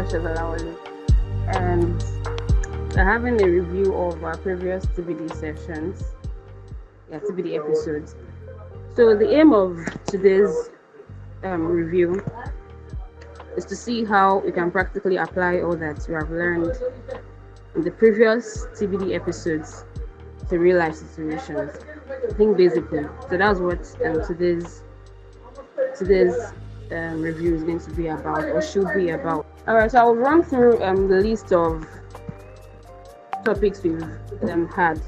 much, Olawole. And we're having a review of our previous TBD sessions, TBD episodes. So the aim of today's review is to see how we can practically apply all that we have learned in the previous TBD episodes to real life situations. I think basically, so that's what today's review is going to be about, or should be about. All right, so I'll run through the list of topics we've had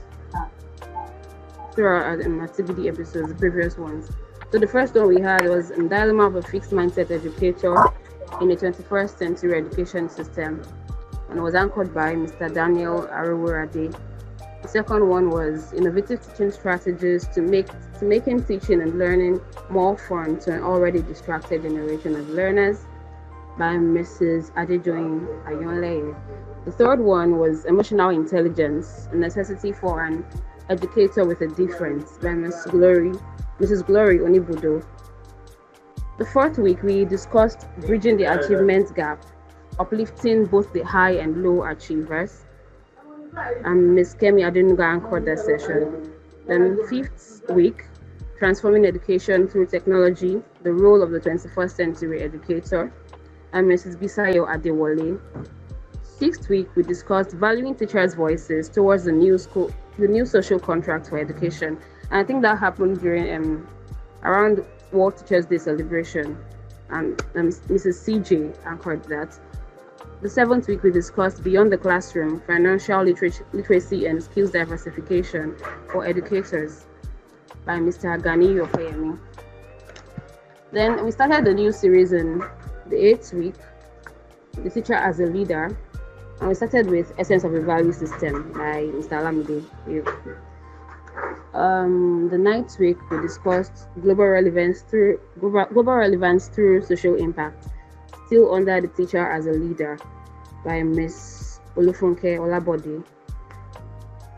throughout our TBD episodes, the previous ones. So the first one we had was Dilemma of a Fixed Mindset Educator in the 21st Century Education System, and it was anchored by Mr. Daniel Aroworade. The second one was Innovative Teaching Strategies to making teaching and learning more fun to an already distracted generation of learners by Mrs. Adenuga. The third one was Emotional Intelligence, a necessity for an educator with a difference by Mrs. Glory Onibudo. The fourth week, we discussed Bridging the Achievement Gap, uplifting both the high and low achievers, and Ms. Kemi Adenuga anchored that session. Then fifth week, Transforming Education Through Technology, the Role of the 21st Century Educator, and Mrs. Bisayo Adewale. Sixth week, we discussed valuing teachers' voices towards the new social contract for education. And I think that happened during around World Teachers' Day celebration, and Mrs. CJ anchored that. The seventh week, we discussed Beyond the Classroom, Financial Literacy and Skills Diversification for Educators by Mr. Gani Yofayemi. Then we started the new series in the eighth week, The Teacher as a Leader, and we started with Essence of a Value System by Mr. Alamide. The ninth week, we discussed global relevance through social impact, still under The Teacher as a Leader by Miss Olufunke Olabode.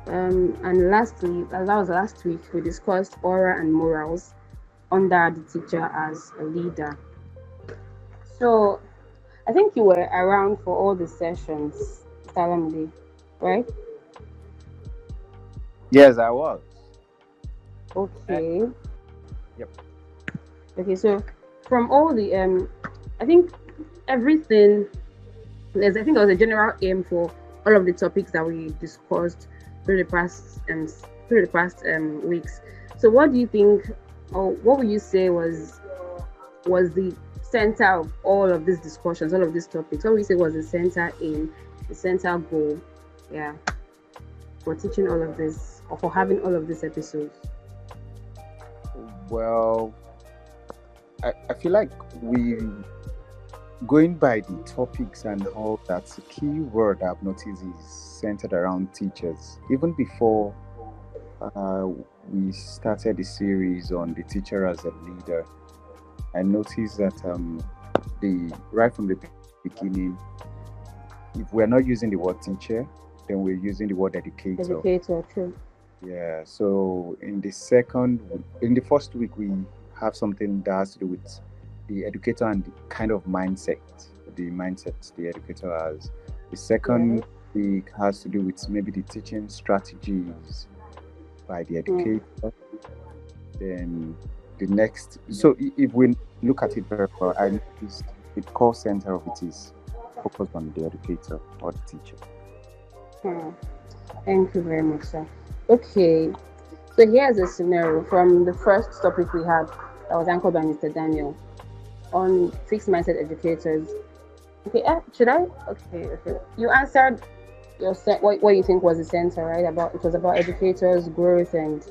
And lastly, that was last week, we discussed aura and morals under The Teacher as a Leader. So I think you were around for all the sessions, Salamde, right? Yes, I was. Okay. Yep. Okay, so from all the I think everything, I think there was a general aim for all of the topics that we discussed through the past weeks. So what do you think, or what would you say was the center of all of these discussions, all of these topics? What would you say was the center aim, the center goal, for teaching all of this, or for having all of these episodes? Well, I feel like going by the topics and all, that's a key word I've noticed is centered around teachers. Even before we started the series on The Teacher as a Leader, I noticed that right from the beginning, if we're not using the word teacher, then we're using the word educator. Educator, true. Yeah, so in the first week, we have something that has to do with the educator and the kind of mindset the educator has. The second week has to do with maybe the teaching strategies by the educator. Then the next, so if we look at it very well, I noticed the core center of it is focused on the educator or the teacher. Thank you very much, sir. Okay, so here's a scenario from the first topic we had that was anchored by Mr. Daniel on fixed mindset educators. Okay, should I? Okay. You answered what you think was the center, right? It was about educators' growth and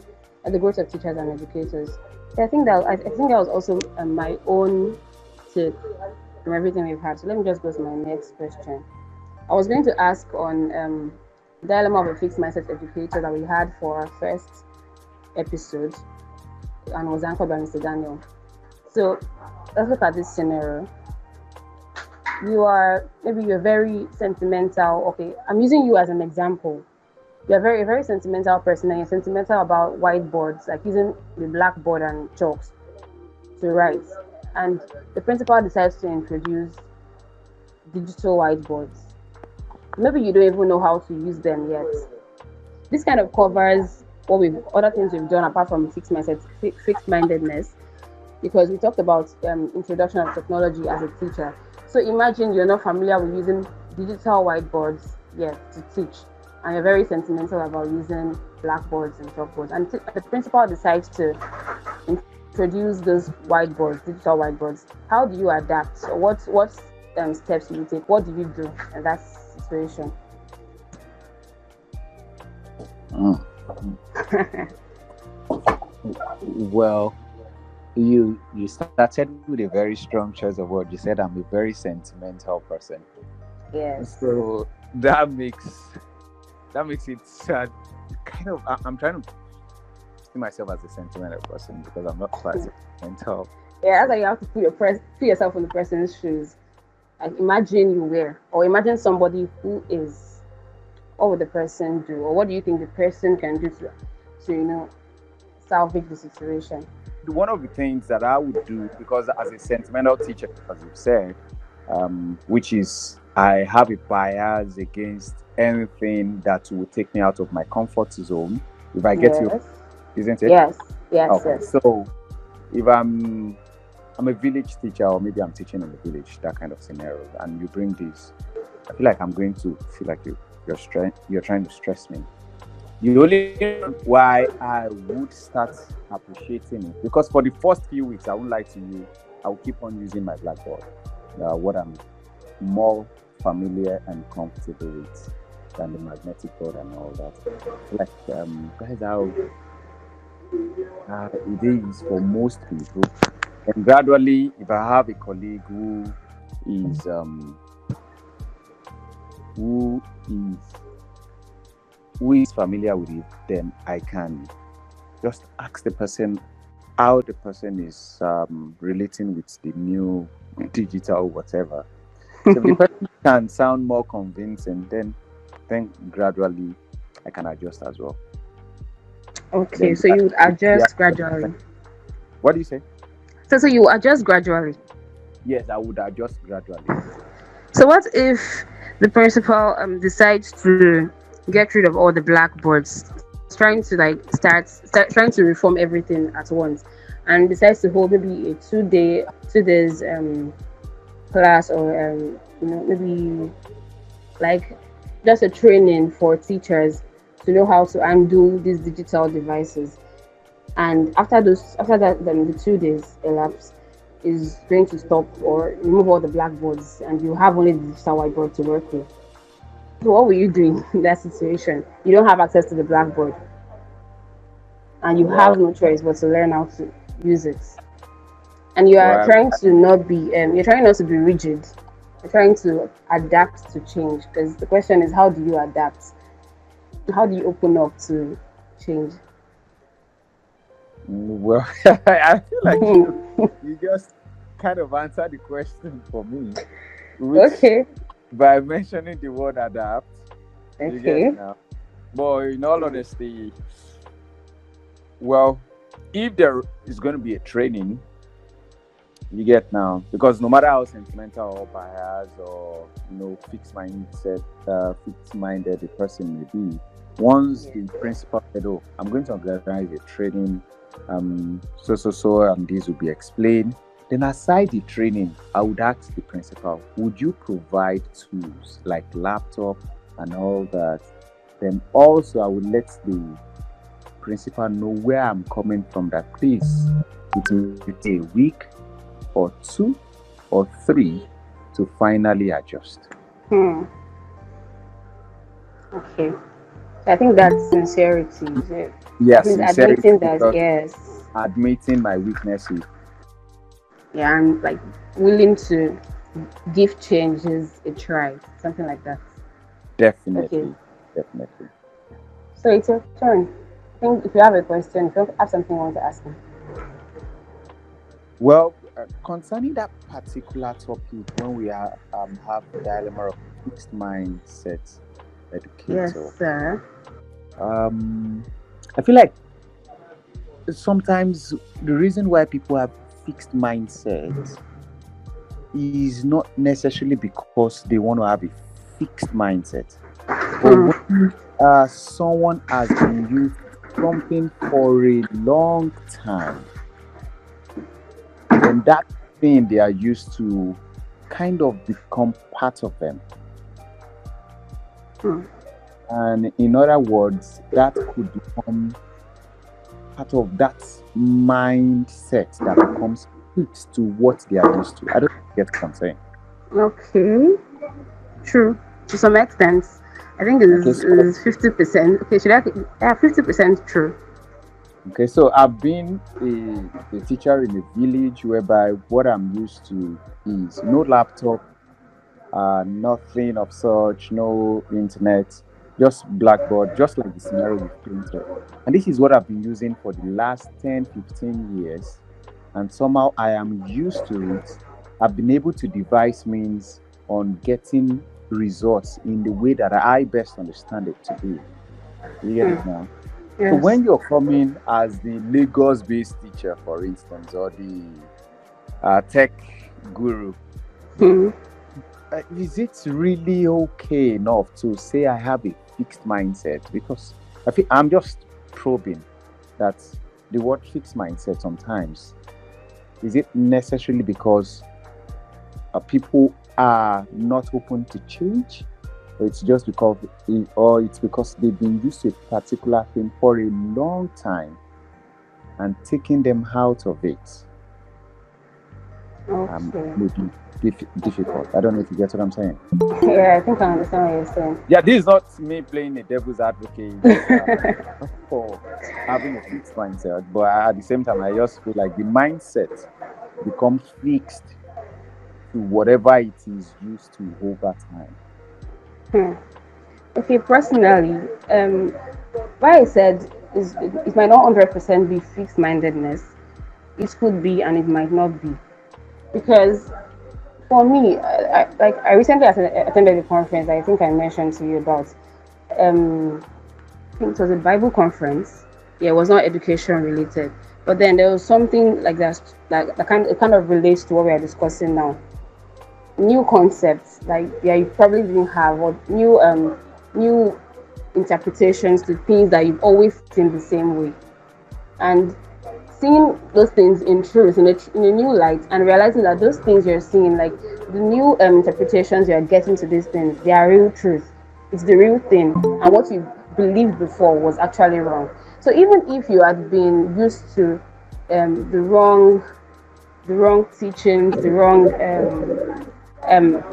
the growth of teachers and educators. I think that was also my own take from everything we've had. So let me just go to my next question. I was going to ask on Dilemma of a Fixed Mindset Educator that we had for our first episode and was anchored by Mr. Daniel. So let's look at this scenario. You're very sentimental. Okay, I'm using you as an example. You're a very sentimental person, and you're sentimental about whiteboards, like using the blackboard and chalks to write. And the principal decides to introduce digital whiteboards. Maybe you don't even know how to use them yet. This kind of covers other things we've done apart from fixed mindedness, because we talked about introduction of technology as a teacher. So imagine you're not familiar with using digital whiteboards yet to teach, and you're very sentimental about using blackboards and chalkboards, and the principal decides to introduce those whiteboards, digital whiteboards. How do you adapt? Or what steps do you take? What do you do in that situation? Well, you started with a very strong choice of words. You said I'm a very sentimental person. Yes. So that makes it kind of. I'm trying to see myself as a sentimental person because I'm not quite sentimental. Yeah, that's why you have to put yourself in the person's shoes. Like imagine you were, or imagine somebody who is. What would the person do, or what do you think the person can do to salvage the situation? One of the things that I would do, because as a sentimental teacher, as you've said, which is I have a bias against anything that will take me out of my comfort zone. If I get you, isn't it? Yes. Okay. Yes. So if I'm a village teacher, or maybe I'm teaching in the village, that kind of scenario, and you bring this, I feel like I'm going to feel like you're trying to stress me. The only reason why I would start appreciating it, because for the first few weeks, I won't lie to you, I will keep on using my blackboard, what I'm more familiar and comfortable with than the magnetic board and all that. Like, guys, how it is for most people. And gradually, if I have a colleague who is familiar with it, then I can just ask the person how the person is relating with the new digital whatever. So if the person can sound more convincing, then gradually I can adjust as well. Okay, then, so you would adjust gradually. What do you say? So you adjust gradually? Yes, I would adjust gradually. So what if the principal decides to get rid of all the blackboards, trying to trying to reform everything at once, and decides to hold maybe a 2 days class, or maybe like just a training for teachers to know how to undo these digital devices, and after that the 2 days elapse, is going to stop or remove all the blackboards, and you have only the digital whiteboard to work with. So what were you doing in that situation? You don't have access to the blackboard, and you have no choice but to learn how to use it. And you are trying to not be rigid. You're trying to adapt to change, because the question is, how do you adapt? How do you open up to change? Well, I feel like you just kind of answered the question for me. Okay. By mentioning the word adapt. Okay. You get it now. But in all honesty, well, if there is going to be a training, you get now, because no matter how sentimental or biased or fixed minded the person may be, once the principal said, "Oh, I'm going to organize a training, so and this will be explained," then aside the training, I would ask the principal, would you provide tools like laptop and all that? Then also I would let the principal know where I'm coming from, that please, it will take a week or 2 or 3 to finally adjust. Okay. I think that's sincerity. Yes, sincerity, admitting that, yes. Admitting my weaknesses. Yeah, I'm like willing to give changes a try, something like that. Definitely. Okay. Definitely. So it's your turn. I think if you have a question, if you have something you want to ask me. Well, concerning that particular topic, when we have the dilemma of fixed mindset educator. Yes, sir. I feel like sometimes the reason why people have fixed mindset is not necessarily because they want to have a fixed mindset, but Hmm. when someone has been used something for a long time, then that thing they are used to kind of become part of them. Hmm. And in other words, that could become part of that mindset that becomes fixed to what they are used to. I don't get what I'm saying. Okay. True. To some extent. I think Okay, so is 50%. Okay, should I? Yeah, 50% true. I've been a teacher in a village whereby what I'm used to is no laptop, nothing of such, no internet, just blackboard, just like the scenario you've painted. And this is what I've been using for the last 10, 15 years. And somehow I am used to it. I've been able to devise means on getting results in the way that I best understand it to be. You get Hmm. it now? So Yes. when you're coming as the Lagos-based teacher, for instance, or the tech guru, Hmm. is it really okay enough to say I have a fixed mindset? Because I think I'm just probing that the word fixed mindset sometimes, is it necessarily because people are not open to change, or it's just because they've been used to a particular thing for a long time and taking them out of it Okay. may be difficult. I don't know if you get what I'm saying. Yeah, I think I understand what you're saying. Yeah, this is not me playing a devil's advocate for having a fixed mindset, but at the same time, I just feel like the mindset becomes fixed to whatever it is used to over time. Hmm. Okay, personally, what I said is it might not 100% be fixed mindedness. It could be and it might not be. Because for me, I recently attended a conference I think I mentioned to you about. Um, I think it was a Bible conference. Yeah, it was not education related. But then there was something like that, like it kind of relates to what we are discussing now. New concepts, like yeah, you probably didn't have, or new interpretations to things that you've always seen the same way. And seeing those things in truth, in a new light, and realizing that those things you're seeing, like the new interpretations you're getting to these things, they are real truth. It's the real thing, and what you believed before was actually wrong. So even if you had been used to the wrong teachings, the wrong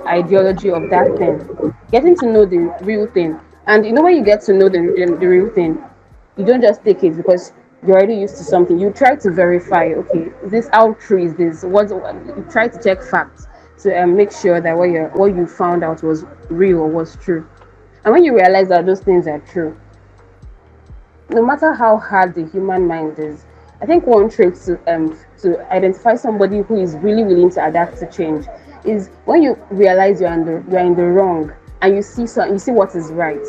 ideology of that thing, getting to know the real thing, and you know when you get to know the real thing, you don't just take it because you're already used to something. You try to verify, okay, is this how true is this? What you try to check facts to make sure that what you found out was real or was true. And when you realize that those things are true, no matter how hard the human mind is, I think one trait to identify somebody who is really willing to adapt to change is when you realize you're in the wrong and you see what is right.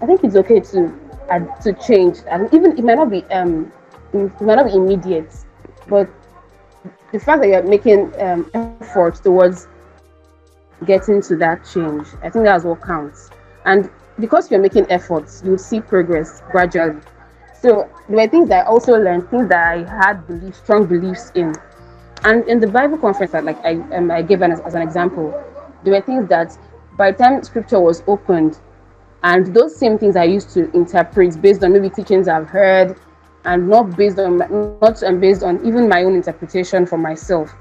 I think it's okay to change, and even it might not be immediate, but the fact that you're making effort towards getting to that change, I think that's what counts. And because you're making efforts, you'll see progress gradually. So there were things that I also learned, things that I had strong beliefs in, and in the Bible conference that I gave as an example, there were things that by the time scripture was opened, and those same things I used to interpret based on maybe teachings I've heard, and not based on even my own interpretation for myself.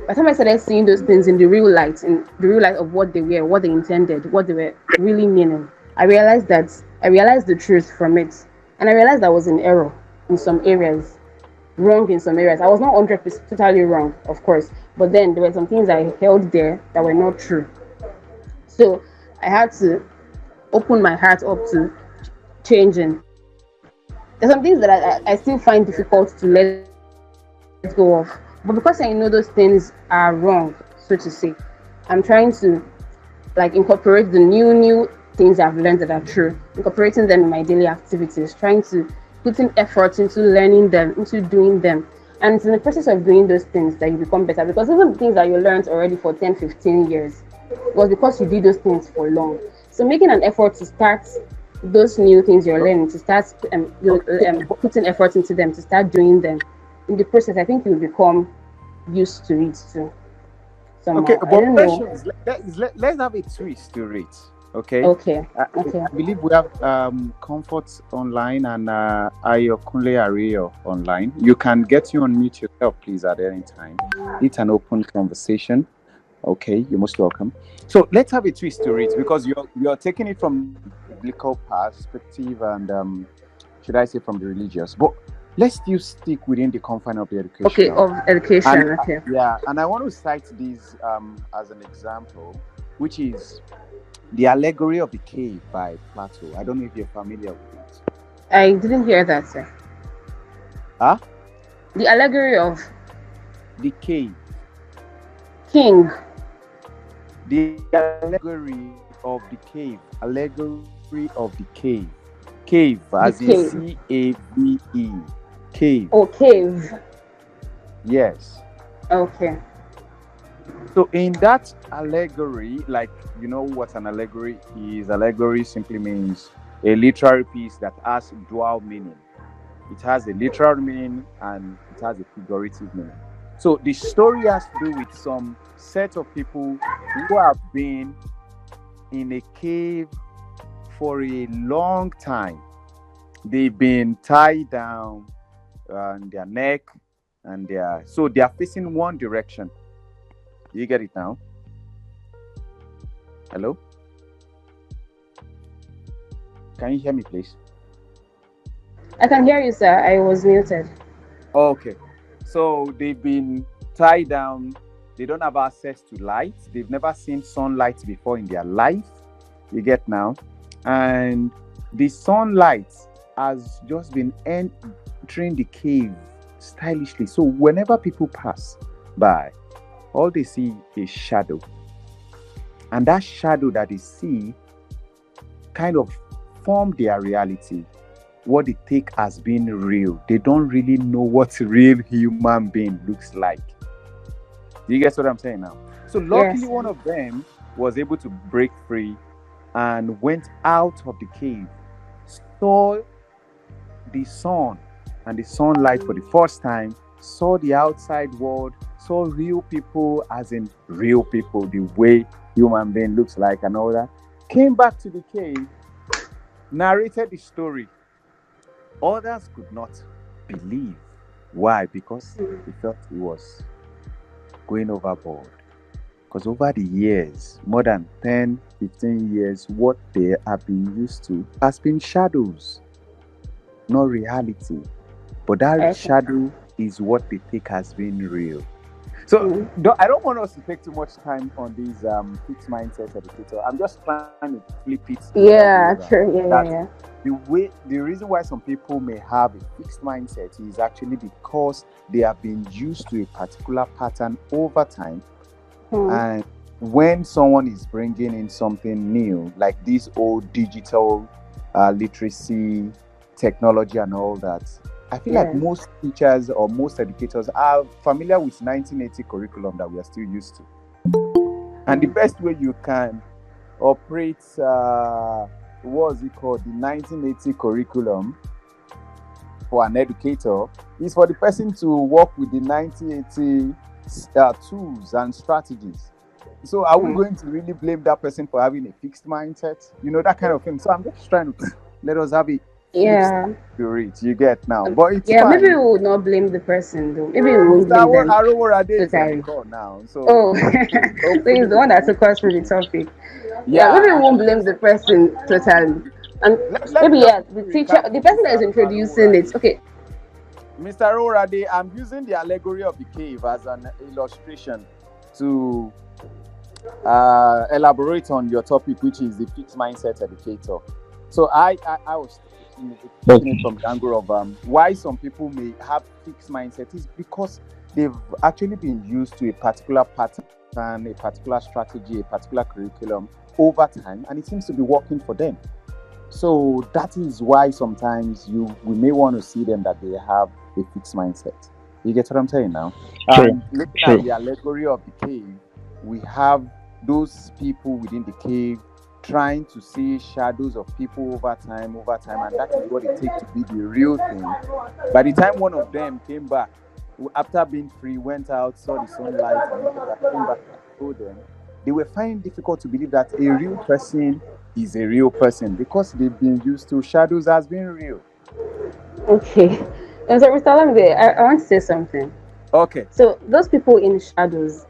By the time I started seeing those things in the real light of what they were, what they intended, what they were really meaning, I realized the truth from it, and I realized I was in error in some areas, wrong in some areas. I was not 100% totally wrong, of course, but then there were some things I held there that were not true. So I had to open my heart up to changing. There's some things that I still find difficult to let go of, but because I know those things are wrong, so to say, I'm trying to like incorporate the new things I've learned that are true, incorporating them in my daily activities, trying to putting effort into learning them, into doing them. And it's in the process of doing those things that you become better. Because even the things that you learned already for 10, 15 years was because you did those things for long. So making an effort to start those new things you're learning, to start putting effort into them, to start doing them, in the process, I think you'll become used to it too. Okay, Somehow. I but don't know. Precious, let's have a twist to it. Okay, Okay. Okay. I believe we have Comfort online and Ayokunle Ario online. You can get you unmute yourself, please, at any time. It's an open conversation. Okay, you're most welcome. So let's have a twist to it because you're taking it from the biblical perspective and should I say from the religious, but let's still stick within the confine of the Okay, educational. of education. And Okay. yeah, and I want to cite this as an example, which is the allegory of the cave by Plato. I don't know if you're familiar with it. I didn't hear that, sir. Huh? The allegory of The cave. king. The allegory of the cave. Allegory of the cave. Cave, as in C-A-V-E. Cave. Oh, cave. Yes. Okay. So in that allegory, like, you know what an allegory is? Allegory simply means a literary piece that has dual meaning. It has a literal meaning and it has a figurative meaning. So the story has to do with some set of people who have been in a cave for a long time. They've been tied down on their neck and they are facing one direction. You get it now? Hello? Can you hear me, please? I can hear you, sir. I was muted. Okay. So they've been tied down. They don't have access to light. They've never seen sunlight before in their life. You get now? And the sunlight has just been entering the cave stylishly. So whenever people pass by, all they see is shadow. And that shadow that they see kind of form their reality, what they take as being real. They don't really know what real human being looks like. Do you get what I'm saying now? So luckily, Yes. one of them was able to break free and went out of the cave, saw the sun and the sunlight for the first time, saw the outside world, saw real people as in real people, the way human being looks like and all that, came back to the cave, narrated the story. Others could not believe. Why? Because they felt he was going overboard. Because over the years, more than 10, 15 years, what they have been used to has been shadows, not reality. But that shadow is what they take as being real. So I don't want us to take too much time on these fixed mindset educator. I'm just trying to flip it. Yeah, true. Yeah. The reason why some people may have a fixed mindset is actually because they have been used to a particular pattern over time. And when someone is bringing in something new, like this old digital literacy, technology and all that, I feel like most teachers or most educators are familiar with 1980 curriculum that we are still used to. And the best way you can operate, what's it called, the 1980 curriculum for an educator is for the person to work with the 1980 tools and strategies. So are we going to really blame that person for having a fixed mindset? You know, that kind of thing. So I'm just trying to let us have it. Spirit, you get now, but it's fine. Maybe we will not blame the person though. Maybe we won't blame them. Aroworade is on the call now, so so he's the one that took us through the topic. Yeah, maybe we won't blame the person totally, and maybe the teacher, the person that is introducing it. Okay, Mr. Aroworade, I'm using the allegory of the cave as an illustration to elaborate on your topic, which is the fixed mindset educator. So I was taking it from the angle of why some people may have fixed mindset is because they've actually been used to a particular pattern, a particular strategy, a particular curriculum over time, and it seems to be working for them. So that is why sometimes we may want to see them that they have a fixed mindset. You get what I'm saying now? True. And looking at True. the allegory of the cave, we have those people within the cave trying to see shadows of people over time, and that is what it takes to be the real thing. By the time one of them came back, after being free, went out, saw the sunlight, and all of that, came back and told them, they were finding it difficult to believe that a real person is a real person because they've been used to shadows as being real. Okay. And so, Mr. Lamide, I want to say something. Okay. So, those people in shadows,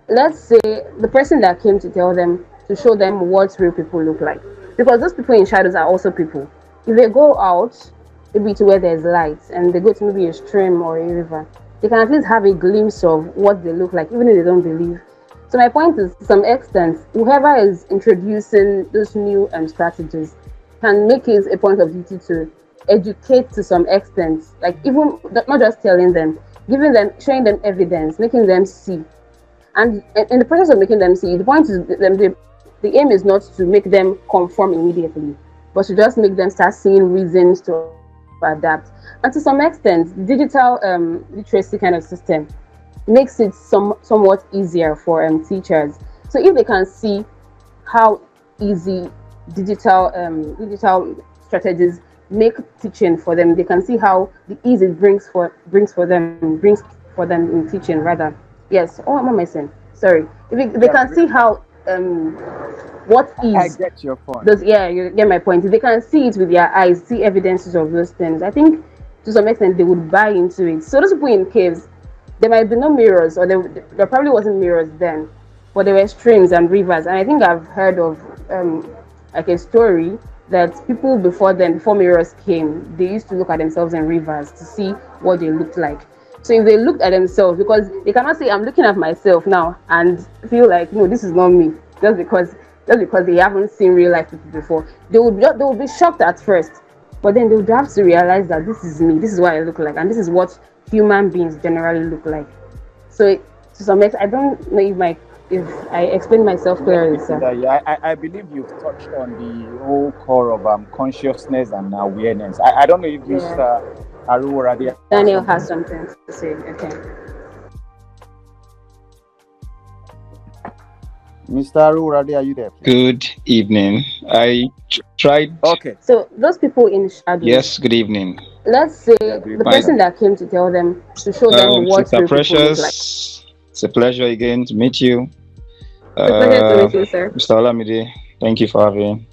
let's say the person that came to tell them, to show them what real people look like, because those people in shadows are also people. If they go out, maybe to where there's light, and they go to maybe a stream or a river, they can at least have a glimpse of what they look like, even if they don't believe. So my point is, to some extent, whoever is introducing those new strategies can make it a point of duty to educate to some extent, like even not just telling them, giving them, showing them evidence, making them see. And in the process of making them see, the point is the aim is not to make them conform immediately, but to just make them start seeing reasons to adapt. And to some extent, the digital literacy kind of system makes it somewhat easier for teachers. So if they can see how easy digital strategies make teaching for them, they can see how the ease it brings for them in teaching rather. Yes. Oh, what am I saying? Sorry. If they Yeah, can see how what I is get your point. those, yeah, you get my point. If they can see it with their eyes, see evidences of those things, I think to some extent they would buy into it. So those people in caves, there might be no mirrors, or there probably wasn't mirrors then, but there were streams and rivers. And I think I've heard of like a story that people before then, before mirrors came, they used to look at themselves in rivers to see what they looked like. So if they looked at themselves, because they cannot say I'm looking at myself now and feel like no, this is not me, just because they haven't seen real life people before, they would be shocked at first, but then they would have to realize that this is me, this is what I look like, and this is what human beings generally look like. So to some extent, I don't know if I explained myself clearly, sir. Yeah, I believe you've touched on the whole core of consciousness and awareness. I don't know if Yeah. Mr. Aroworade has Daniel something. has something to say. Okay. Mr. Aroworade, are you there, please? Good evening. I tried. Okay. So those people in shadows. Yes, good evening. Let's say Yeah, good the evening. person that came to tell them, to show them what Sister real people look like. Precious, it's a pleasure again to meet you. It's a pleasure to meet you, sir. Mr. Olamide, thank you for having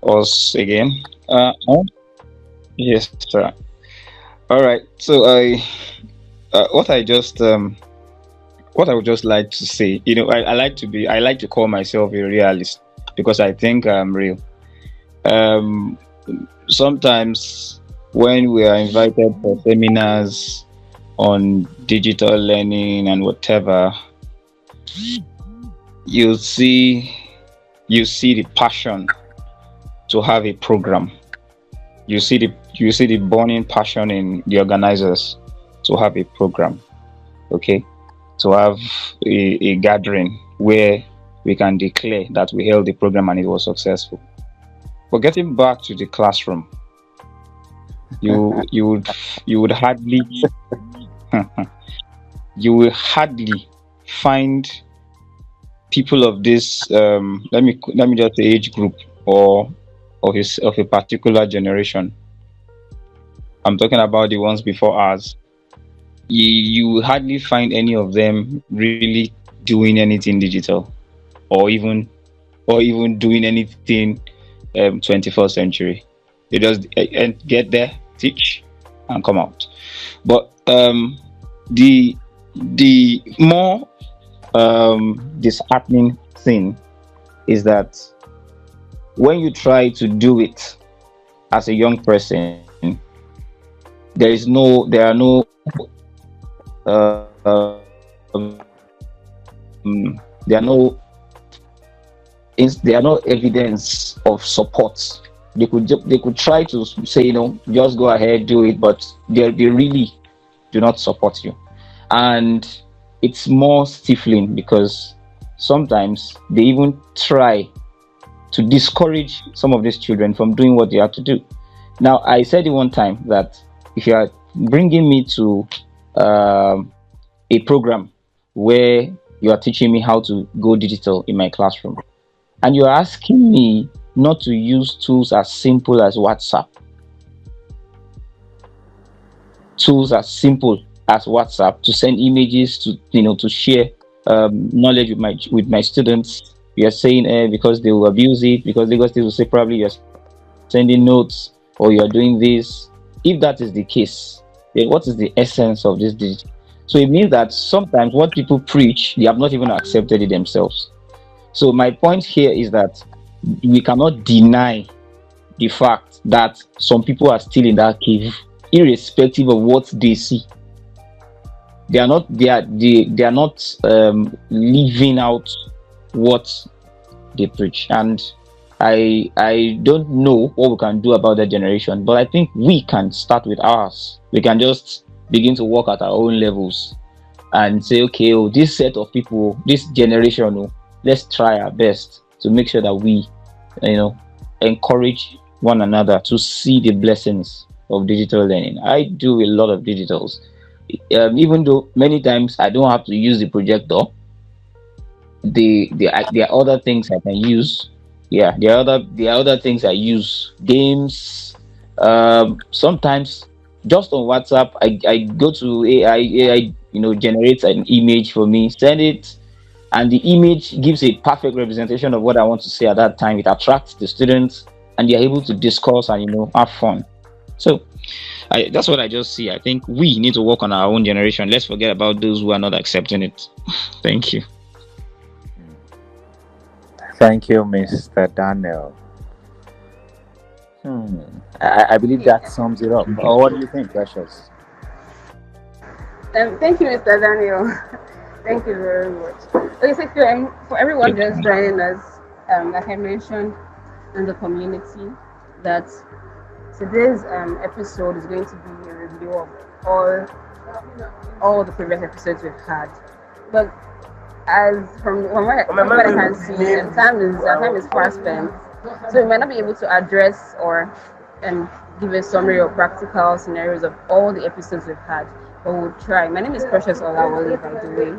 us again. Yes, sir. All right. So what I would just like to say, I like to call myself a realist because I think I'm real. Sometimes when we are invited for seminars on digital learning and whatever, you see the passion to have a program. You see the burning passion in the organizers to have a program, okay, to have a gathering where we can declare that we held the program and it was successful. But getting back to the classroom, you would hardly you will hardly find people of this let me just say age group or of a particular generation. I'm talking about the ones before us. You will hardly find any of them really doing anything digital or even doing anything 21st century. They just get there, teach, and come out. But the more disheartening thing is that when you try to do it as a young person, there are no evidence of support. They could try to say, just go ahead, do it, but they really do not support you. And it's more stifling because sometimes they even try to discourage some of these children from doing what they have to do. Now, I said it one time that if you are bringing me to a program where you are teaching me how to go digital in my classroom, and you're asking me not to use tools as simple as WhatsApp. Tools as simple as WhatsApp to send images, to share knowledge with my students. You're saying because they will abuse it, because Lagos State will say probably you're sending notes or you're doing this. If that is the case, then what is the essence of this digital? So it means that sometimes what people preach, they have not even accepted it themselves. So my point here is that we cannot deny the fact that some people are still in that cave, irrespective of what they see. They are not living out what they preach. And I don't know what we can do about that generation, but I think we can start with ours. We can just begin to work at our own levels and say, okay, this set of people, this generation, let's try our best to make sure that we encourage one another to see the blessings of digital learning. I do a lot of digitals, even though many times I don't have to use the projector. There are other things I can use. Yeah, there are other things I use. Games. Sometimes just on WhatsApp, I go to AI, generates an image for me, send it, and the image gives a perfect representation of what I want to say at that time. It attracts the students, and they're able to discuss and have fun. So that's what I just see. I think we need to work on our own generation. Let's forget about those who are not accepting it. Thank you. Thank you, Mr. Daniel. I believe that sums it up. Or what do you think, Precious? Thank you, Mr. Daniel. Thank you very much. Okay, so for everyone just joining us, like I mentioned in the community, that today's episode is going to be a review of all the previous episodes we've had. But as from what I can see, our time is far spent, so we might not be able to address or give a summary or practical scenarios of all the episodes we've had, but we'll try. My name is Precious Olawole, by the way.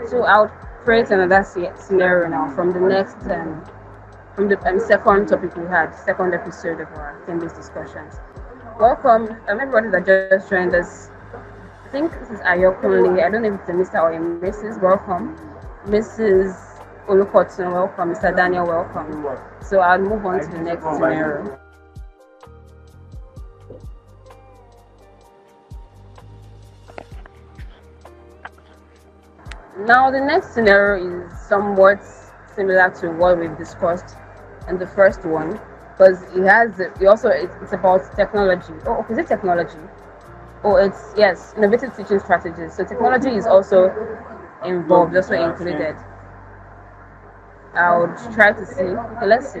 So I'll create another scenario now from the next from the second topic we had, second episode of our team-based discussions. Welcome, everybody that just joined us. I think this is Ayokunle. I don't know if it's a Mr. or a Mrs. Welcome. Mrs. Olukotun, welcome. Mr. Daniel, welcome. So I'll move on to the next scenario. Now, the next scenario is somewhat similar to what we've discussed in the first one, because it's about technology. Oh, is it technology? Oh, yes, innovative teaching strategies. So technology is also involved, also included. I would try to see. Okay, let's see.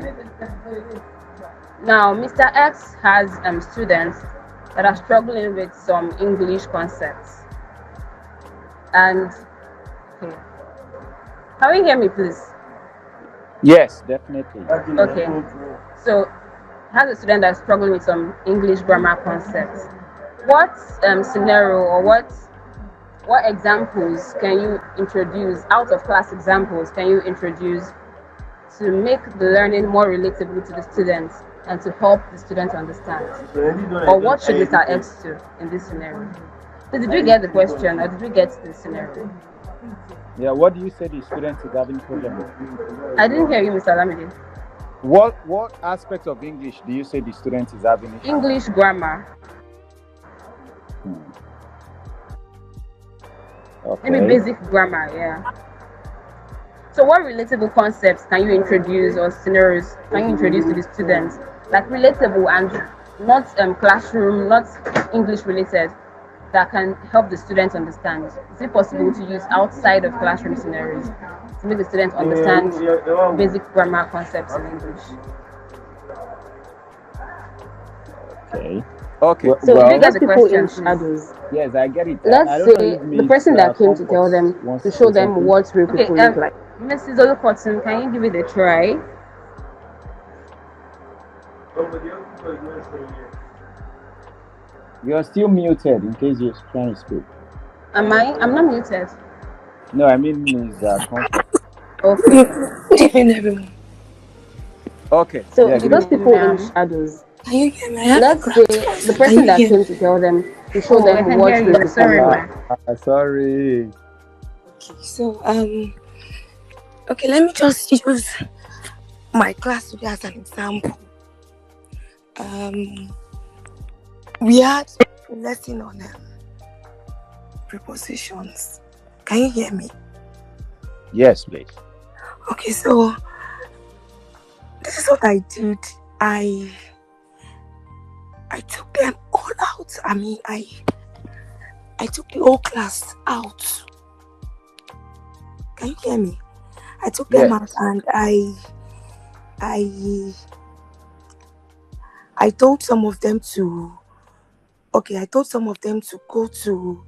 Now, Mr. X has students that are struggling with some English concepts. And, okay. Can you hear me, please? Yes, definitely. Okay. So, has a student that's struggling with some English grammar concepts. What scenario or what examples can you introduce, out of class examples, can you introduce to make the learning more relatable to the students and to help the students understand? Or what should Mr. X do in this scenario? So did you get the question, or did you get the scenario? Yeah, what do you say the student is having problem with? I didn't hear you, Mr. Lamide. What aspect of English do you say the student is having issue? English grammar. Okay. Maybe basic grammar, yeah. So what relatable concepts can you introduce, or scenarios can you introduce to the students? Like relatable and not classroom, not English related, that can help the students understand? Is it possible to use outside of classroom scenarios to make the students understand basic grammar concepts in English? Okay. So you get the question. Yes, I get it. Let's say the person that came to tell them, to show them what real people look like. Mrs. Olukotun, can you give it a try? You're still muted in case you're trying to speak. I'm not muted. No, I mean Ms. Comfort. Okay. Good evening, everyone. Okay. So Yeah, good those evening. people in shadows, Can you hear me? I have a let's say graph. the Can person you that hear came me? to tell them to show I them can what hear is you. Sorry, becoming. ma. Sorry. Okay, so okay, let me just use my class today as an example. We had a lesson on prepositions. Can you hear me? Yes, please. Okay, so this is what I did. I took them all out. I mean, I took the whole class out. Can you hear me? I took them out and I told some of them to go to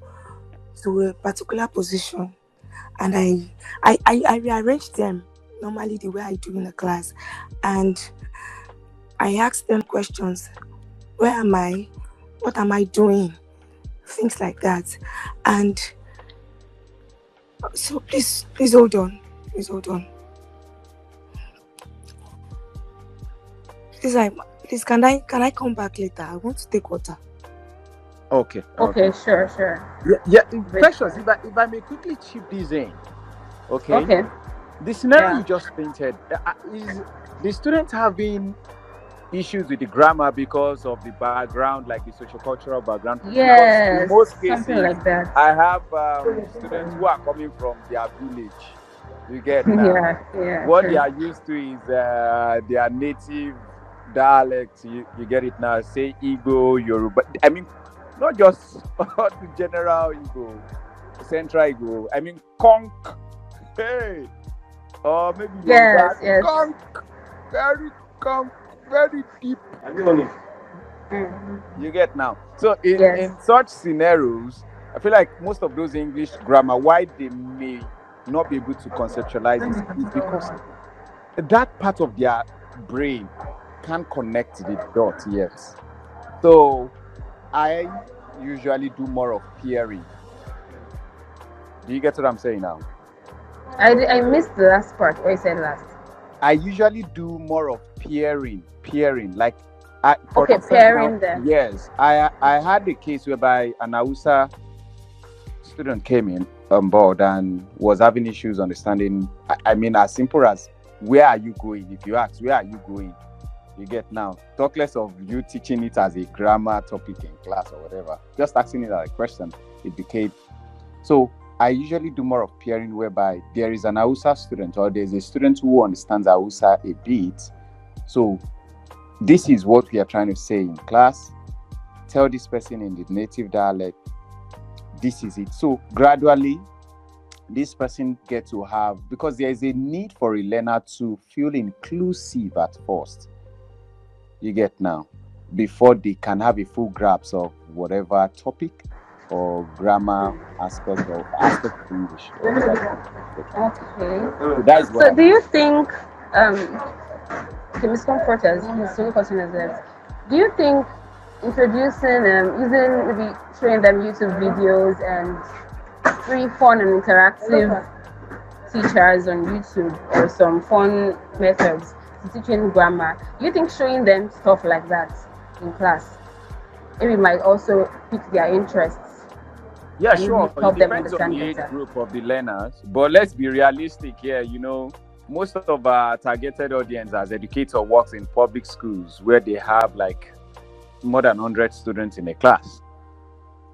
a particular position, and I rearranged them normally the way I do in a class, and I asked them questions. Where am I? What am I doing? Things like that. And so please hold on. Please hold on. Please can I come back later? I want to take water. Okay. Okay, sure. Yeah. Precious, if I may quickly chip this in. Okay. The scenario you just painted, is the students having issues with the grammar because of the background, like the sociocultural background? Yes, because in most cases, something like that. I have students who are coming from their village. You get now. Yeah. What True. they are used to is their native dialect. You get it now. Say Igbo, Yoruba. I mean, not just the general Igbo, Central Igbo. I mean, conk. Hey. Or maybe Yes. conk. Very conk. Very deep. You get now. So in such scenarios, I feel like most of those English grammar, why they may not be able to conceptualize this is because that part of their brain can't connect the dots yet. So I usually do more of peering. Do you get what I'm saying now? I missed the last part. What you said last. I usually do more of peering. Like, pairing them. Yes, I had a case whereby an Hausa student came in on board and was having issues understanding. I mean, as simple as, where are you going? If you ask, where are you going? You get now. Talk less of you teaching it as a grammar topic in class or whatever. Just asking it as a question, it became. So I usually do more of peering, whereby there is an Hausa student or there's a student who understands Hausa a bit. So this is what we are trying to say in class. Tell this person in the native dialect, this is it. So gradually, this person gets to have, because there is a need for a learner to feel inclusive at first. You get now, before they can have a full grasp of whatever topic or grammar aspect of English. Okay. So that is what. So do you think the miscomforters, his sole question is this. Do you think introducing using maybe showing them YouTube videos and free, fun and interactive teachers on YouTube, or some fun methods to teaching grammar, do you think showing them stuff like that in class maybe might also pique their interests? Yeah, sure. Help It them depends on understand the age better. group of the learners. But let's be realistic here. You know, most of our targeted audience as Educator works in public schools where they have like more than 100 students in a class.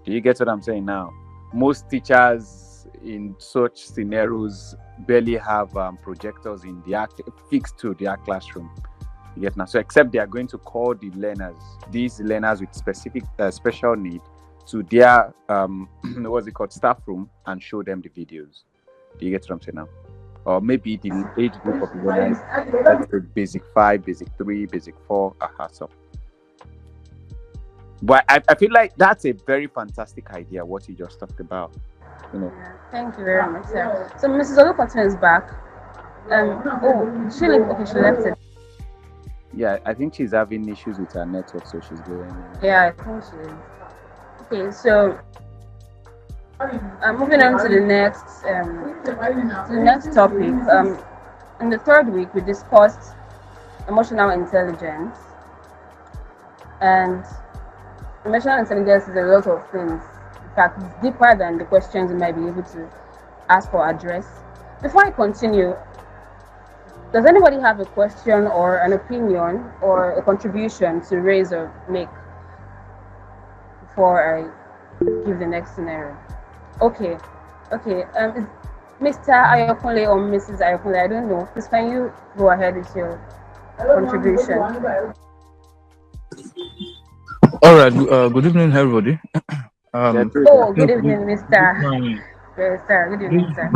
Do you get what I'm saying now? Most teachers in such scenarios barely have projectors in their fixed to their classroom. You get now? So except they are going to call the learners, these learners with specific special need, to their what's it called, staff room, and show them the videos. Do you get what I'm saying now? Or maybe the age group of the learners, let's say basic 5, basic 3, basic 4, so. But I feel like that's a very fantastic idea, what you just talked about. You know. Yeah, thank you very much, sir. So Mrs. Olukoton is back. She left it. Yeah, I think she's having issues with her network, so she's going. Yeah, I think she is. Okay, so Moving on to the next topic. In the third week, we discussed emotional intelligence, and emotional intelligence is a lot of things. In fact, it's deeper than the questions you might be able to ask or address. Before I continue, does anybody have a question or an opinion or a contribution to raise or make before I give the next scenario? Okay. Is Mr. Ayokunle or Mrs. Ayokunle, I don't know. Please, can you go ahead with your contribution? All right. Good evening, everybody. Good evening, Mr. Yes, sir. Good evening, sir.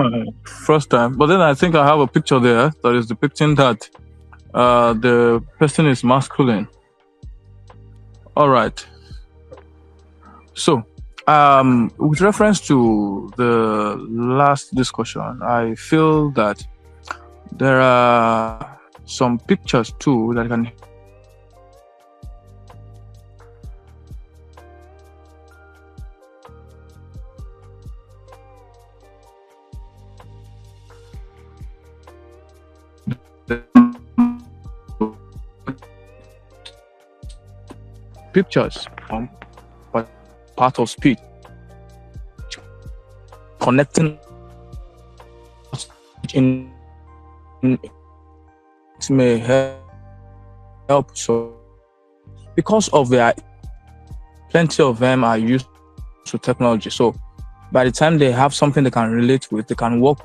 First time, but then I think I have a picture there that is depicting that the person is masculine. All right. So, with reference to the last discussion, I feel that there are some pictures too that can pictures from part of speech connecting in it may help. So because of their plenty of them are used to technology, so by the time they have something they can relate with, they can work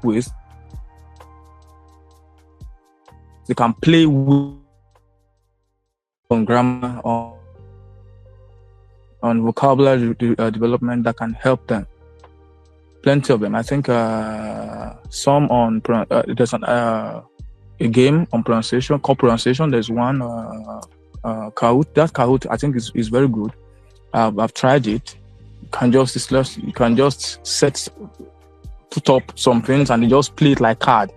with, they can play with on grammar, on vocabulary development that can help them. Plenty of them. I think some on there's a game on pronunciation, called pronunciation. There's one Kahoot. That Kahoot I think is very good. I've tried it. You can just put up some things and you just play it like card.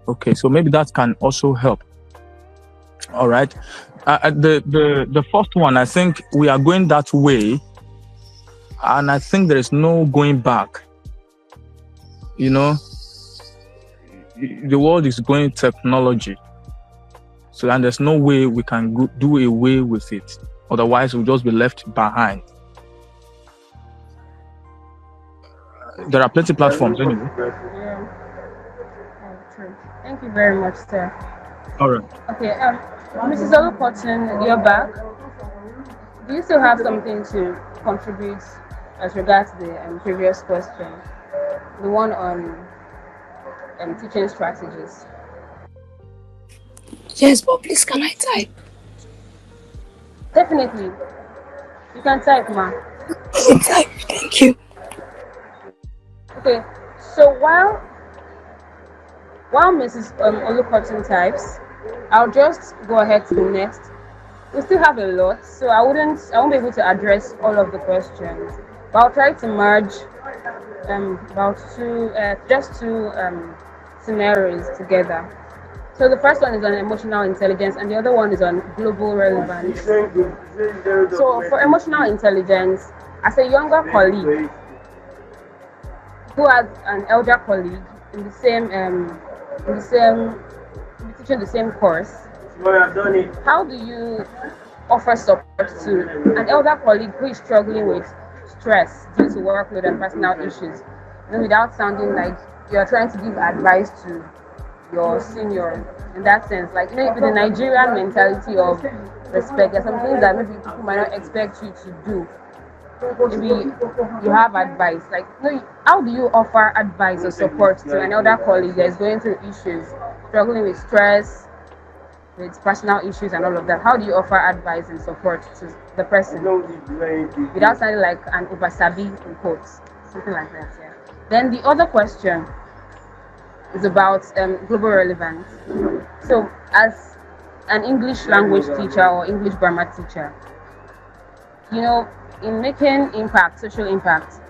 Okay, so maybe that can also help. All right. The first one, I think we are going that way, and I think there is no going back. You know, the world is going technology, so and there's no way we can do away with it. Otherwise, we'll just be left behind. There are plenty of platforms anyway. Yeah. True. Thank you very much, sir. All right. Okay. Mrs. Olukotin, you're back. Do you still have something to contribute as regards the previous question, the one on teaching strategies? Yes, but please, can I type? Definitely. You can type, ma. Type, thank you. Okay. So while Mrs. Olukotin types, I'll just go ahead to the next. We still have a lot, so I won't be able to address all of the questions. But I'll try to merge about two scenarios together. So the first one is on emotional intelligence, and the other one is on global relevance. So for emotional intelligence, as a younger colleague who has an elder colleague in the same teaching the same course, how do you offer support to an elder colleague who is struggling with stress due to workload and personal issues, without sounding like you're trying to give advice to your senior? In that sense, like, with the Nigerian mentality of respect, there's some things that maybe people might not expect you to do. Maybe you have advice, like, how do you offer advice or support to an elder colleague that is going through issues, struggling with stress, with personal issues and all of that? How do you offer advice and support to the person without sounding like an ubasabi in quotes, something like that? Yeah. Then the other question is about global relevance. So as an English language teacher or English grammar teacher, in making impact, social impact,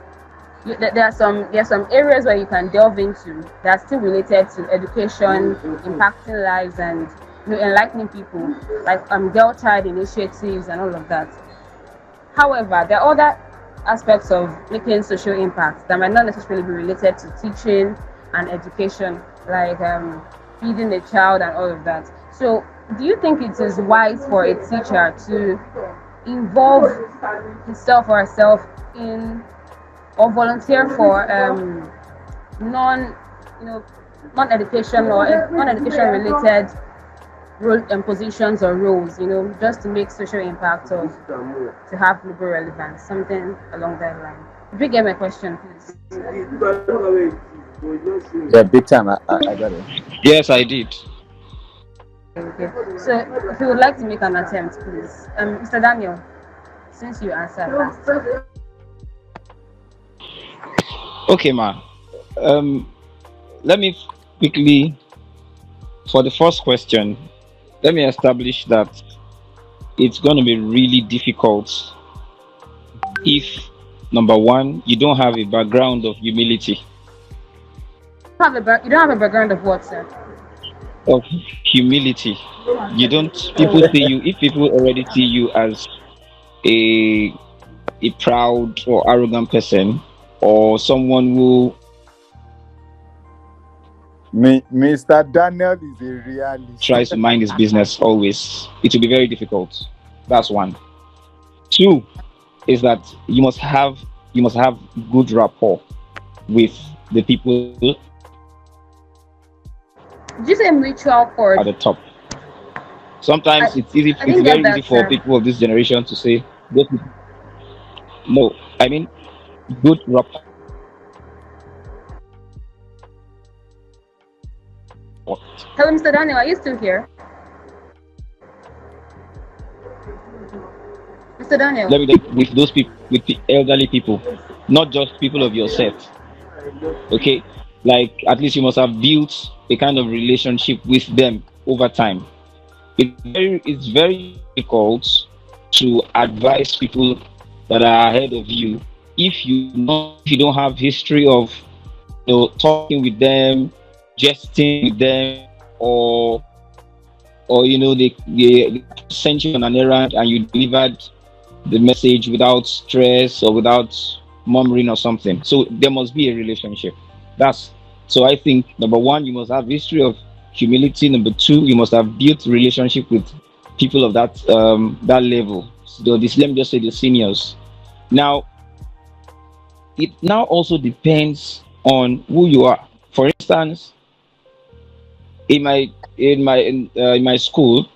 there are some areas where you can delve into that's still related to education, impacting lives, and enlightening people, like girl child initiatives and all of that. However, there are other aspects of making social impact that might not necessarily be related to teaching and education, like feeding a child and all of that. So, do you think it is wise for a teacher to involve himself or herself in or volunteer for non, you know, non-education or non-education related role and positions or roles, just to make social impact or to have global relevance, something along that line. If you get my question, please. Yeah, big time. I got it. Yes, I did. Okay. So, if you would like to make an attempt, please, Mr. Daniel, since you answered last. Okay, ma. Let me quickly, for the first question, let me establish that it's going to be really difficult if, number one, you don't have a background of humility. You don't have a background of what, sir? Of humility. You don't. People see you. If people already see you as a proud or arrogant person, or someone who Mr. Daniel is a realist. tries to mind his business always, it will be very difficult. That's one. Two is that you must have good rapport with the people Did you say mutual cord? at the top. Sometimes it's very easy for people of this generation to say, no, I mean good rapport. Hello, Mr. Daniel, are you still here? Mr. Daniel. Let me with those people, with the elderly people, not just people of your set. Okay, like at least you must have built a kind of relationship with them over time. It's very difficult to advise people that are ahead of you if you don't have history of talking with them, jesting with them, or they sent you on an errand and you delivered the message without stress or without murmuring or something. So there must be a relationship. So I think number one, you must have history of humility. Number two, you must have built relationship with people of that level. So let me just say the seniors. Now, it now also depends on who you are. For instance, in my school,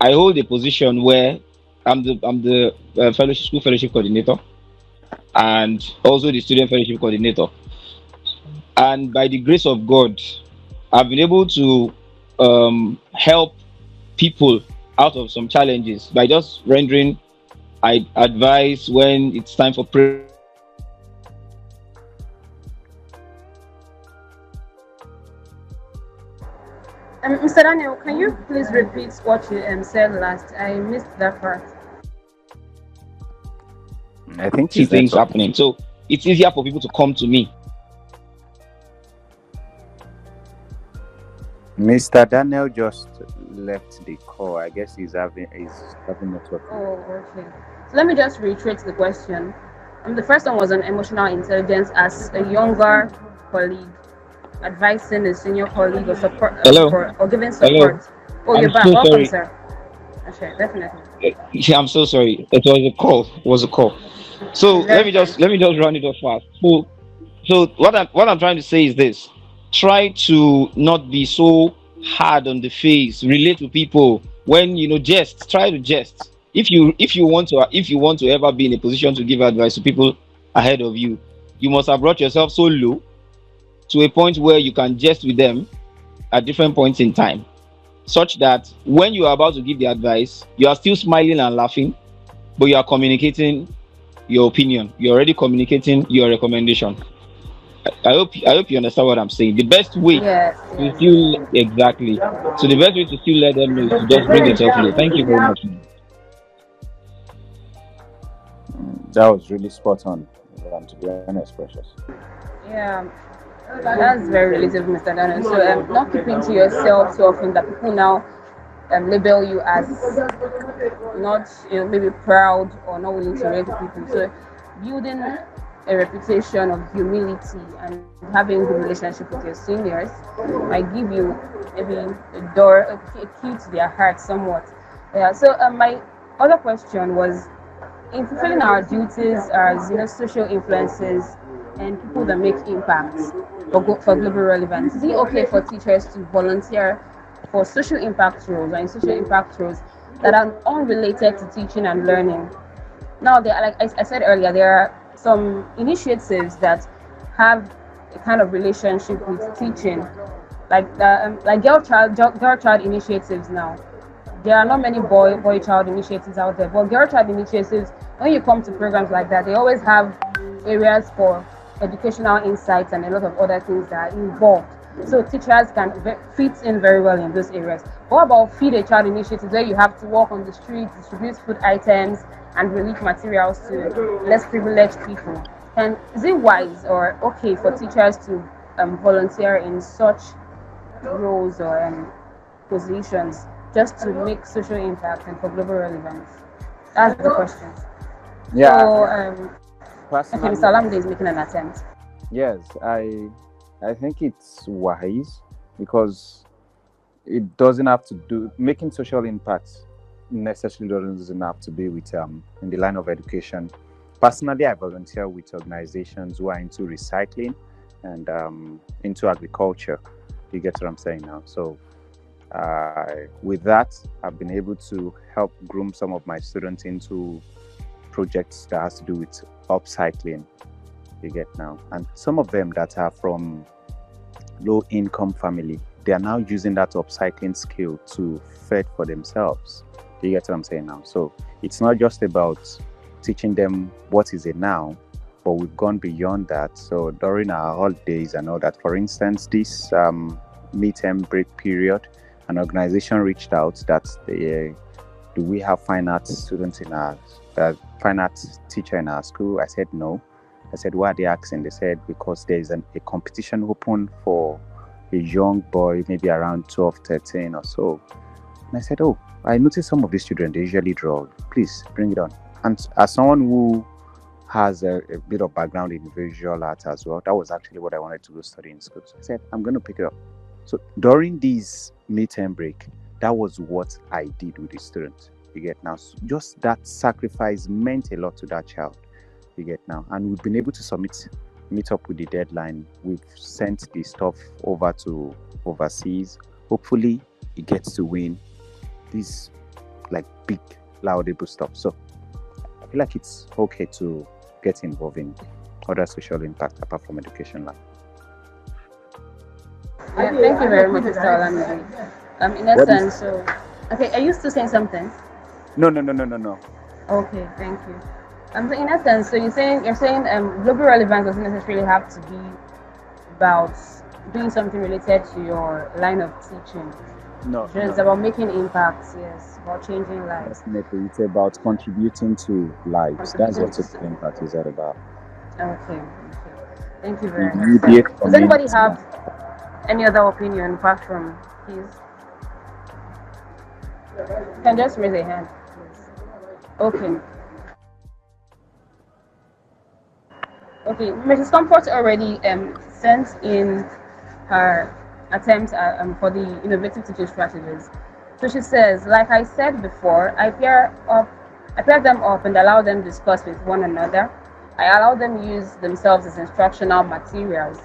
I hold a position where I'm the school fellowship coordinator and also the student fellowship coordinator. And by the grace of God, I've been able to help people out of some challenges by just rendering advice when it's time for prayer. Mr. Daniel, can you please repeat what you said last? I missed that part. I think See things happening. So it's easier for people to come to me. Mr. Daniel just left the call. I guess he's having network. Oh, okay. So let me just reiterate the question. The first one was on emotional intelligence as a younger colleague advising a senior colleague or support or giving support. Hello. Oh, you're back. Welcome, sir. Okay, definitely. Yeah, I'm so sorry. It was a call. So let me just run it off fast. So what I'm trying to say is this: try to not be so hard on the face. Relate to people when jest. Try to jest. If you want to ever be in a position to give advice to people ahead of you, you must have brought yourself so low to a point where you can jest with them at different points in time, such that when you are about to give the advice, you are still smiling and laughing, but you are communicating your opinion. You're already communicating your recommendation. I hope you understand what I'm saying. The best way to still exactly. So the best way to still let them know is to just bring yourself low. Thank you very much. That was really spot on. To be honest, Precious. Yeah. That's very relatable, Mr. Daniel. So not keeping to yourself so often that people now label you as not maybe proud or not willing to relate to people. So building a reputation of humility and having good relationship with your seniors might give you maybe a key to their heart somewhat. Yeah. So my other question was, in fulfilling our duties as social influences and people that make impacts for global relevance, is it okay for teachers to volunteer for social impact roles or in social impact roles that are unrelated to teaching and learning? Now, like I said earlier, there are some initiatives that have a kind of relationship with teaching, like girl child initiatives. Now, there are not many boy child initiatives out there, but girl child initiatives, when you come to programs like that, they always have areas for educational insights and a lot of other things that are involved. So teachers can fit in very well in those areas. What about feed a child initiatives, where you have to walk on the streets, distribute food items and relief materials to less privileged people? And is it wise or okay for teachers to volunteer in such roles or positions just to make social impact and for global relevance? That's the question. Yeah. So, okay, Mr. Olamide is making an attempt. Yes, I think it's wise, because it doesn't have to do making social impacts necessarily doesn't have to be with in the line of education. Personally, I volunteer with organizations who are into recycling and into agriculture. You get what I'm saying now? So with that, I've been able to help groom some of my students into projects that has to do with upcycling. You get now? And some of them that are from low income family, they are now using that upcycling skill to fend for themselves. You get what I'm saying now? So it's not just about teaching them what is it now, but we've gone beyond that. So during our holidays and all that, for instance, this mid-term break period, an organization reached out that do we have fine arts students in our fine arts teacher in our school? I said no. I said, why are they asking? They said, because there's a competition open for a young boy, maybe around 12, 13 or so. And I said, oh, I noticed some of these children, they usually draw. Please bring it on. And as someone who has a bit of background in visual art as well, that was actually what I wanted to go study in school. So I said, I'm going to pick it up. So during this midterm break, that was what I did with the students. You get now? So just that sacrifice meant a lot to that child. You get now? And we've been able to meet up with the deadline. We've sent the stuff over to overseas. Hopefully, it gets to win this like big, laudable stuff. So I feel like it's okay to get involved in other social impact apart from education line. Yeah, thank you very much, Mr. Olamide. In essence, so okay, are you still saying something? No. Okay, thank you. So in essence, so you're saying global relevance doesn't necessarily have to be about doing something related to your line of teaching. No. It's about making impacts, yes, about changing lives. Definitely, it's about contributing to lives. That's what social impact is all about. Okay. Thank you very much. Does anybody have any other opinion apart from his? You can just raise a hand, please. Okay. Okay, Mrs. Comfort already sent in her attempts for the innovative teaching strategies. So she says, like I said before, I pair them up and allow them to discuss with one another. I allow them use themselves as instructional materials.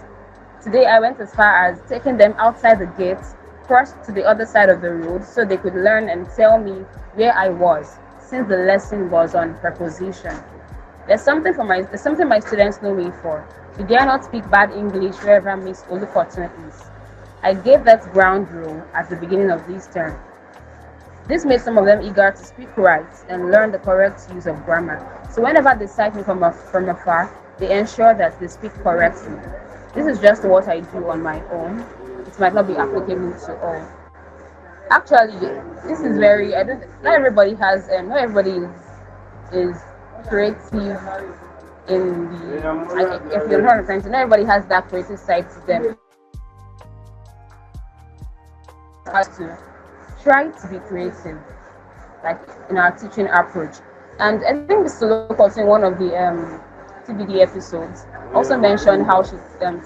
Today I went as far as taking them outside the gate, crossed to the other side of the road so they could learn and tell me where I was, since the lesson was on preposition. There's something my students know me for. You dare not speak bad English wherever Miss Olufortun is. I gave that ground rule at the beginning of this term. This made some of them eager to speak right and learn the correct use of grammar. So whenever they sight me from afar, they ensure that they speak correctly. This is just what I do on my own. It might not be applicable to all. Actually, this is not everybody is creative in the, if you're not referring to, not everybody has that creative side to them. Has to try to be creative, like in our teaching approach. And I think Mr. Locos in one of the TBD episodes also mentioned how she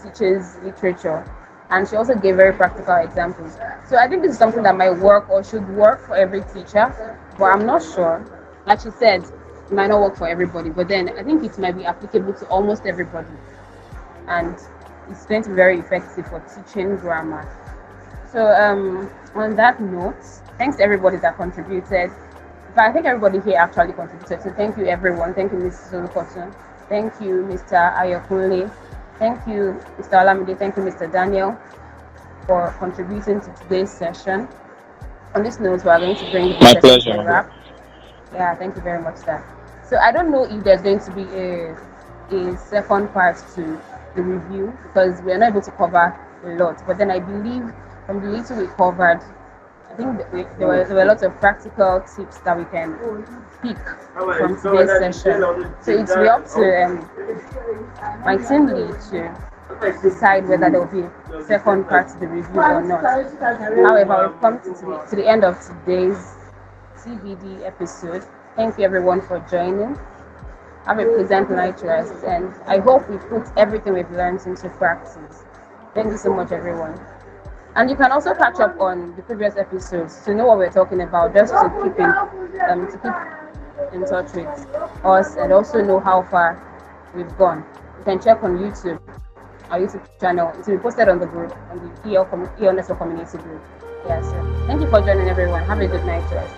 teaches literature, and she also gave very practical examples. So I think this is something that might work or should work for every teacher, but I'm not sure. Like she said, it might not work for everybody, but then I think it might be applicable to almost everybody, and it's going to be very effective for teaching grammar. So on that note, thanks to everybody that contributed. But I think everybody here actually contributed. So thank you, everyone. Thank you, Mrs. Olukosun. Thank you, Mr. Ayokunle. Thank you, Mr. Olamide. Thank you, Mr. Daniel, for contributing to today's session. On this note, we are going to bring the My session pleasure. to a wrap. Yeah, thank you very much, sir. So I don't know if there's going to be a second part to the review, because we are not able to cover a lot. But then I believe from the little we covered, I think there were lots of practical tips that we can pick from today's session. So it's be up to my team lead to decide whether there will be a second part to the review or not. However, we've come to the end of today's TBD episode. Thank you everyone for joining. Have a pleasant night rest, and I hope we put everything we've learned into practice. Thank you so much, everyone. And you can also catch up on the previous episodes to know what we're talking about, just to keep in touch with us and also know how far we've gone. You can check on YouTube, our YouTube channel. It will be posted on the group, on the EL community group. Yeah, so thank you for joining, everyone. Have a good night rest.